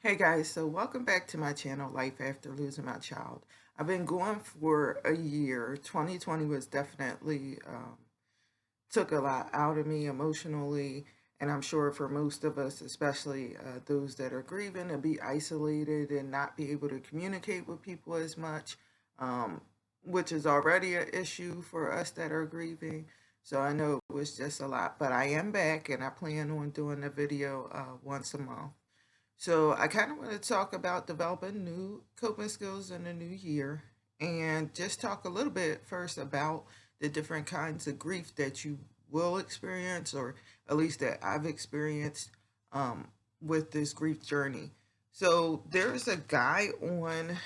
Hey guys, so welcome back to my channel, Life After Losing My Child. I've been going for a year. 2020 was definitely took a lot out of me emotionally, and I'm sure for most of us, especially those that are grieving, to be isolated and not be able to communicate with people as much, um, which is already an issue for us that are grieving. So I know it was just a lot, but I am back and I plan on doing a video once a month. So I kind of want to talk about developing new coping skills in the new year and just talk a little bit first about the different kinds of grief that you will experience, or at least that I've experienced with this grief journey. So there's a guy on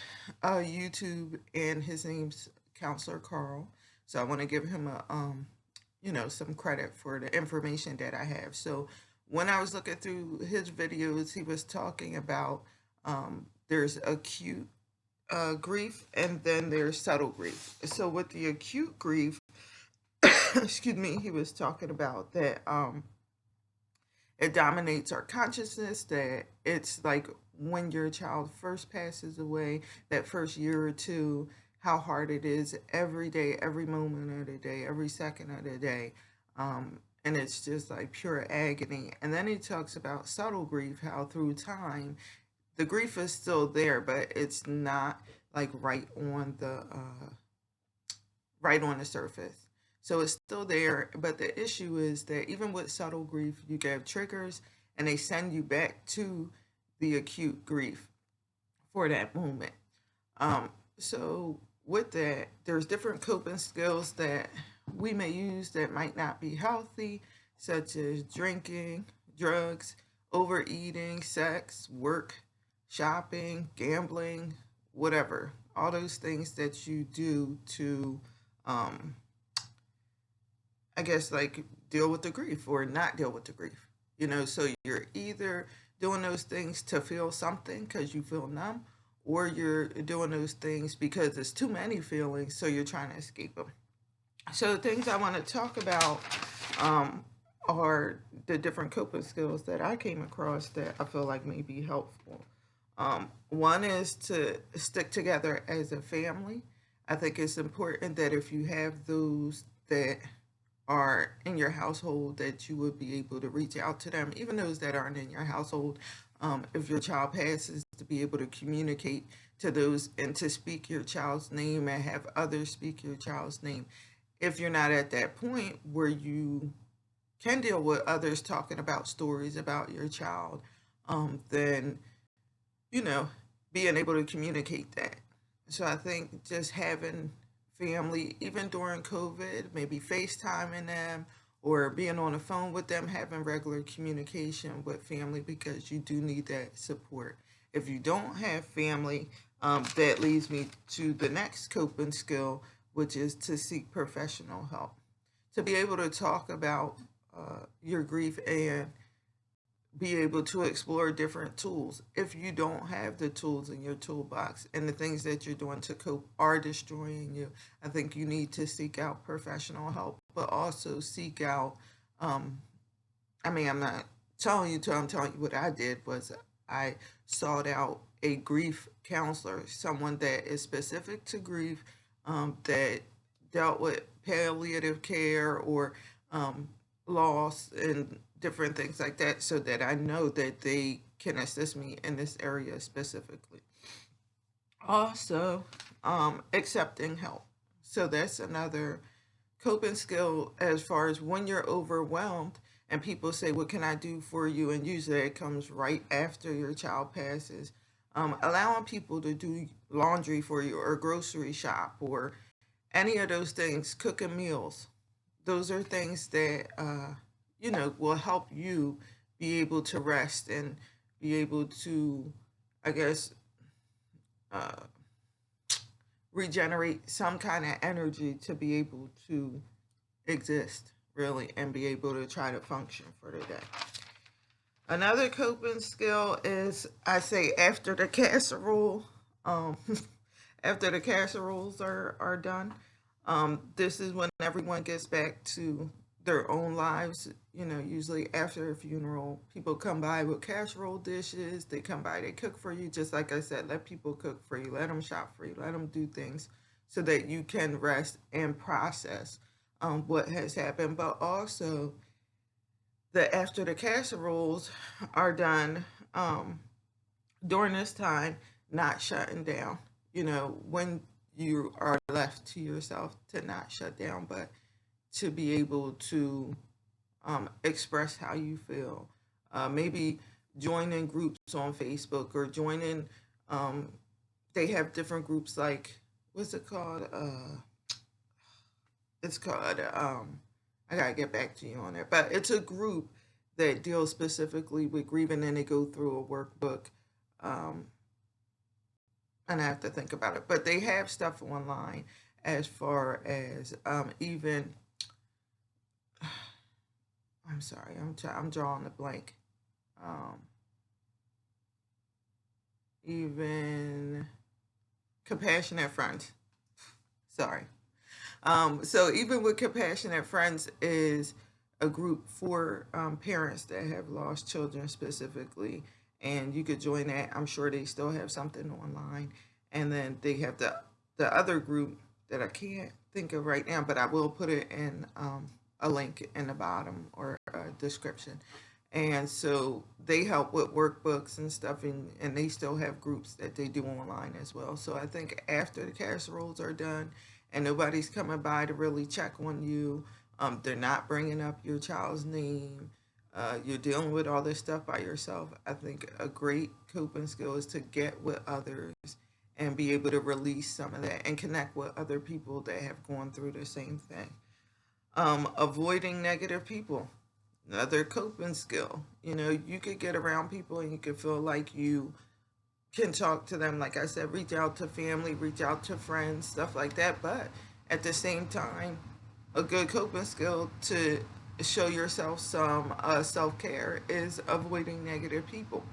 YouTube, and his name's Counselor Carl. So I want to give him some credit for the information that I have. So when I was looking through his videos, he was talking about there's acute grief and then there's subtle grief. So with the acute grief, excuse me, he was talking about that it dominates our consciousness, that it's like when your child first passes away, that first year or two, how hard it is every day, every moment of the day, every second of the day. And it's just like pure agony. And then he talks about subtle grief, how through time, the grief is still there, but it's not like right on the surface. So it's still there, but the issue is that even with subtle grief, you get triggers and they send you back to the acute grief for that moment. So with that, there's different coping skills that we may use that might not be healthy, such as drinking, drugs, overeating, sex, work, shopping, gambling, whatever. All those things that you do to um, I guess like deal with the grief or not deal with the grief. So you're either doing those things to feel something because you feel numb, or you're doing those things because there's too many feelings, so you're trying to escape them. So the things I want to talk about um, are the different coping skills that I came across that I feel like may be helpful. One is to stick together as a family. I think it's important that if you have those that are in your household, that you would be able to reach out to them, even those that aren't in your household. If your child passes, to be able to communicate to those and to speak your child's name and have others speak your child's name. If you're not at that point where you can deal with others talking about stories about your child, then, you know, being able to communicate that. So I think just having family, even during COVID, maybe FaceTiming them or being on the phone with them, having regular communication with family, because you do need that support. If you don't have family, that leads me to the next coping skill, which is to seek professional help. To be able to talk about your grief and be able to explore different tools. If you don't have the tools in your toolbox and the things that you're doing to cope are destroying you, I think you need to seek out professional help, but also seek out, um, I'm not telling you to, I'm telling you what I did was I sought out a grief counselor, someone that is specific to grief, that dealt with palliative care or loss and different things like that, so that I know that they can assist me in this area specifically. Also, accepting help. So that's another coping skill as far as when you're overwhelmed and people say, "What can I do for you?" And usually it comes right after your child passes. Allowing people to do laundry for you or grocery shop or any of those things, cooking meals. Those are things that, will help you be able to rest and be able to, I guess, uh, regenerate some kind of energy to be able to exist, really, and be able to try to function for the day. Another coping skill is, I say, after the casserole, um, after the casseroles are done, this is when everyone gets back to their own lives. You know, usually after a funeral, people come by with casserole dishes. They come by, they cook for you. Just like I said, let people cook for you, let them shop for you, let them do things so that you can rest and process what has happened. But also, the after the casseroles are done, during this time, not shutting down. You know, when you are left to yourself, to not shut down, but to be able to express how you feel. Maybe join in groups on Facebook or join in. Um, they have different groups like, what's it called? It's called. I gotta get back to you on it, but it's a group that deals specifically with grieving, and they go through a workbook. Um, and I have to think about it, but they have stuff online as far as even. I'm sorry, I'm drawing a blank. Um, Even compassionate friends. Sorry. So even with compassionate friends is a group for parents that have lost children specifically, and you could join that. I'm sure they still have something online, and then they have the other group that I can't think of right now, but I will put it in a link in the bottom or a description. And so they help with workbooks and stuff, and they still have groups that they do online as well. So I think after the casseroles are done and nobody's coming by to really check on you, they're not bringing up your child's name, you're dealing with all this stuff by yourself. I think a great coping skill is to get with others and be able to release some of that and connect with other people that have gone through the same thing. Avoiding negative people, another coping skill. You know, you could get around people and you could feel like you can talk to them. Like I said, reach out to family, reach out to friends, stuff like that. But at the same time, a good coping skill to show yourself some self care is avoiding negative people.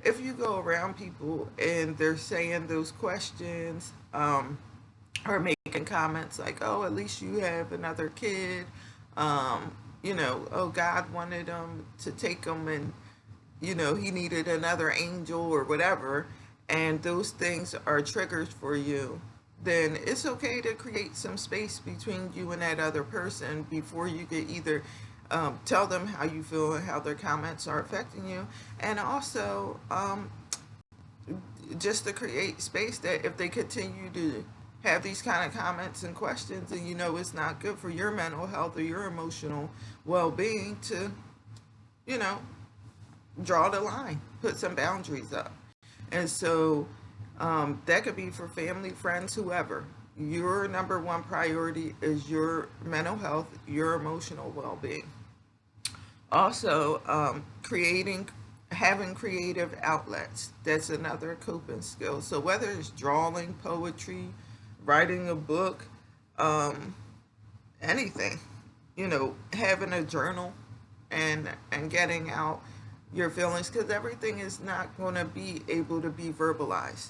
If you go around people and they're saying those questions, or making comments like, "Oh, at least you have another kid," you know, "Oh, God wanted him to take him, and you know he needed another angel or whatever," and those things are triggers for you, then it's okay to create some space between you and that other person before you could either tell them how you feel and how their comments are affecting you, and also just to create space that if they continue to have these kind of comments and questions, and you know it's not good for your mental health or your emotional well-being, to, you know, draw the line, put some boundaries up. And so that could be for family, friends, whoever. Your number one priority is your mental health, your emotional well-being. Also, creating, having creative outlets. That's another coping skill. So whether it's drawing, poetry, writing a book, um, anything, you know, having a journal and getting out your feelings, because everything is not going to be able to be verbalized.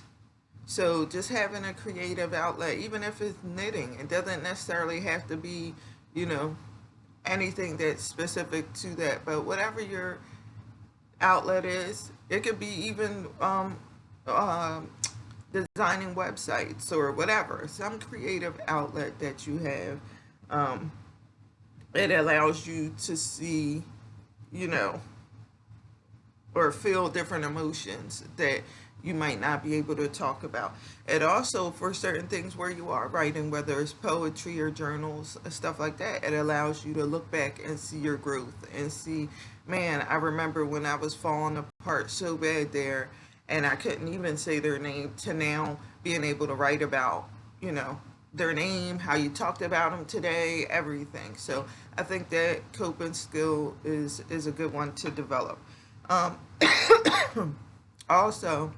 So just having a creative outlet, even if it's knitting, it doesn't necessarily have to be, you know, anything that's specific to that. But whatever your outlet is, it could be even um, designing websites or whatever, some creative outlet that you have. Um, it allows you to see, you know, or feel different emotions that you might not be able to talk about. It also, for certain things where you are writing, whether it's poetry or journals, stuff like that, it allows you to look back and see your growth and see, man, I remember when I was falling apart so bad there and I couldn't even say their name, to now being able to write about, you know, their name, how you talked about them today, everything. So I think that coping skill is a good one to develop. Um, Also,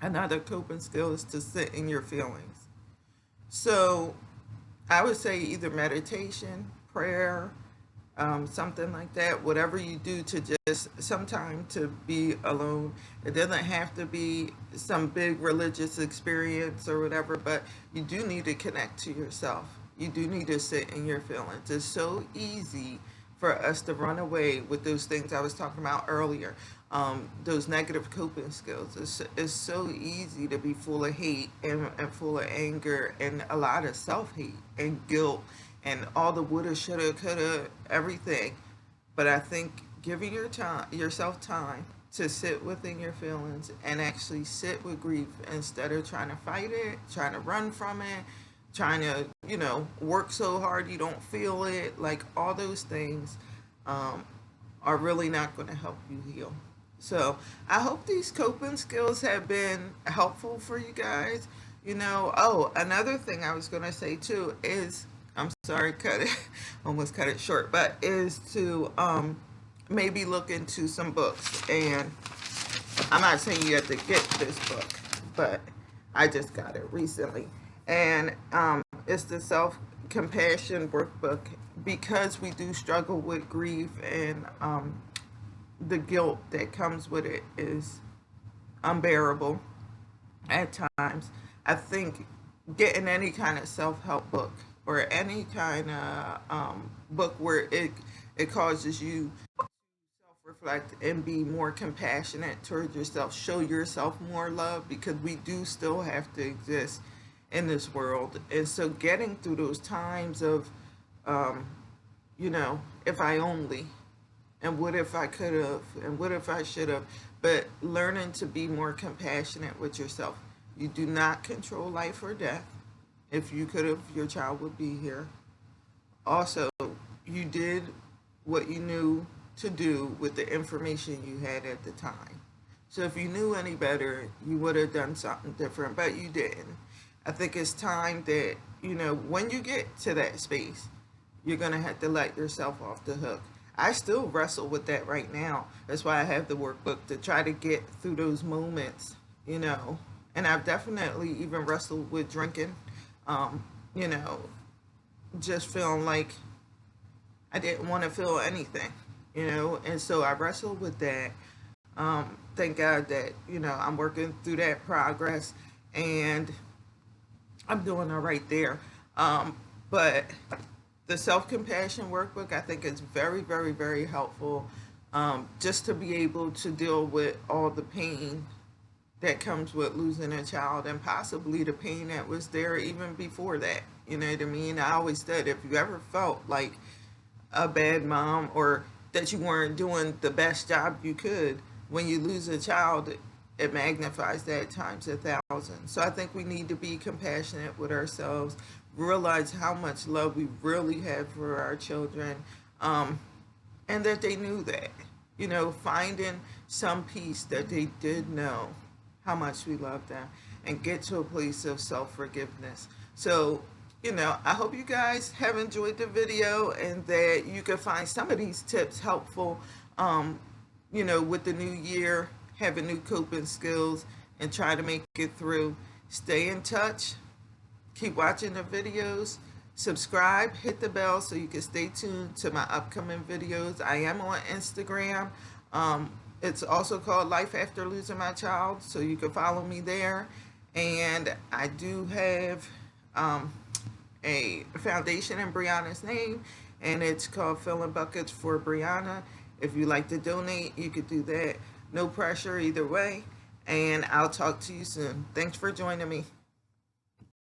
another coping skill is to sit in your feelings. So I would say either meditation, prayer, something like that, whatever you do to just sometime to be alone. It doesn't have to be some big religious experience or whatever, but you do need to connect to yourself. You do need to sit in your feelings. It's so easy for us to run away with those things I was talking about earlier, those negative coping skills. It's so easy to be full of hate and full of anger and a lot of self-hate and guilt and all the woulda, shoulda, coulda, everything. But I think giving yourself time to sit within your feelings and actually sit with grief instead of trying to fight it, trying to run from it, trying to, work so hard you don't feel it, like all those things um, are really not going to help you heal. So I hope these coping skills have been helpful for you guys. Oh, another thing I was going to say too is, I'm sorry, cut it, almost cut it short, but is to maybe look into some books. And I'm not saying you have to get this book, but I just got it recently. And it's the Self Compassion Workbook, because we do struggle with grief, and the guilt that comes with it is unbearable at times. I think getting any kind of self help book or any kind of book where it causes you reflect and be more compassionate towards yourself, show yourself more love, because we do still have to exist in this world. And so getting through those times of if I only, and what if I could have, and what if I should have, but learning to be more compassionate with yourself. You do not control life or death. If you could have, your child would be here. Also, you did what you knew to do with the information you had at the time. So if you knew any better, you would have done something different, but you didn't. I think it's time that, when you get to that space, you're going to have to let yourself off the hook. I still wrestle with that right now. That's why I have the workbook, to try to get through those moments, And I've definitely even wrestled with drinking, um, you know, just feeling like I didn't want to feel anything, And so I wrestled with that. Thank God that, I'm working through that progress, and I'm doing all right there. But the self compassion workbook, I think, is very, very, very helpful, just to be able to deal with all the pain that comes with losing a child, and possibly the pain that was there even before that. You know what I mean? I always said, if you ever felt like a bad mom, or that you weren't doing the best job you could, when you lose a child, it magnifies that times 1,000. So I think we need to be compassionate with ourselves, realize how much love we really have for our children, and that they knew that. Finding some peace that they did know how much we love them, and get to a place of self-forgiveness. So, I hope you guys have enjoyed the video, and that you can find some of these tips helpful, with the new year, having new coping skills, and try to make it through. Stay in touch. Keep watching the videos. Subscribe, hit the bell so you can stay tuned to my upcoming videos. I am on Instagram. It's also called Life After Losing My Child, so you can follow me there. And I do have a foundation in Brianna's name, and it's called Filling Buckets for Brianna. If you like to donate, you could do that. No pressure either way. And I'll talk to you soon. Thanks for joining me.